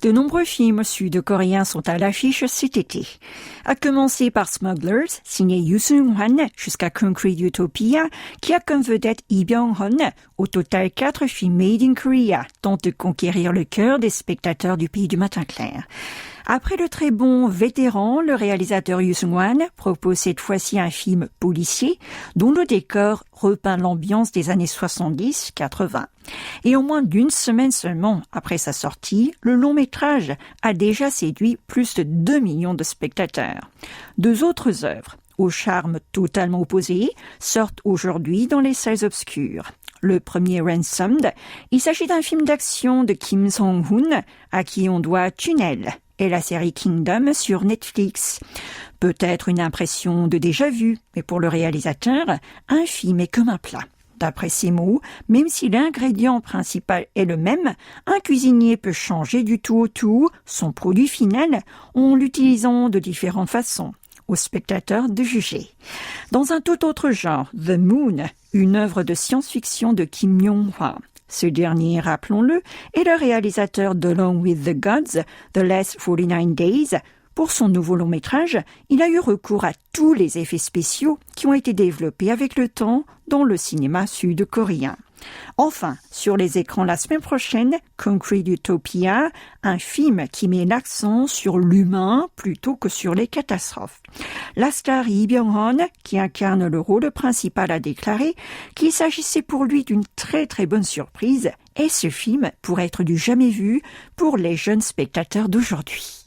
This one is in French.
De nombreux films sud-coréens sont à l'affiche cet été. À commencer par Smugglers, signé Yoo Seung-hwan, jusqu'à Concrete Utopia, qui a comme vedette Lee Byung-hun. Au total, 4 films made in Korea tentent de conquérir le cœur des spectateurs du pays du matin clair. Après le très bon Vétéran, le réalisateur Yoo Seung-hwan propose cette fois-ci un film policier dont le décor repeint l'ambiance des années 70-80. Et en moins d'une semaine seulement après sa sortie, le long métrage a déjà séduit plus de 2 millions de spectateurs. 2 autres œuvres, au charme totalement opposé, sortent aujourd'hui dans les salles obscures. Le premier Ransomed, il s'agit d'un film d'action de Kim Song-hoon, à qui on doit Tunnel, et la série Kingdom sur Netflix. Peut-être une impression de déjà-vu, mais pour le réalisateur, un film est comme un plat. D'après ses mots, même si l'ingrédient principal est le même, un cuisinier peut changer du tout au tout son produit final en l'utilisant de différentes façons. Au spectateur de juger. Dans un tout autre genre, The Moon, une œuvre de science-fiction de Kim Yong-hwa. Ce dernier, rappelons-le, est le réalisateur d'Along with the Gods, The Last 49 Days. Pour son nouveau long-métrage, il a eu recours à tous les effets spéciaux qui ont été développés avec le temps dans le cinéma sud-coréen. Enfin, sur les écrans la semaine prochaine, Concrete Utopia, un film qui met l'accent sur l'humain plutôt que sur les catastrophes. La star Lee Byung-hun, qui incarne le rôle principal, a déclaré qu'il s'agissait pour lui d'une très très bonne surprise et ce film pourrait être du jamais vu pour les jeunes spectateurs d'aujourd'hui.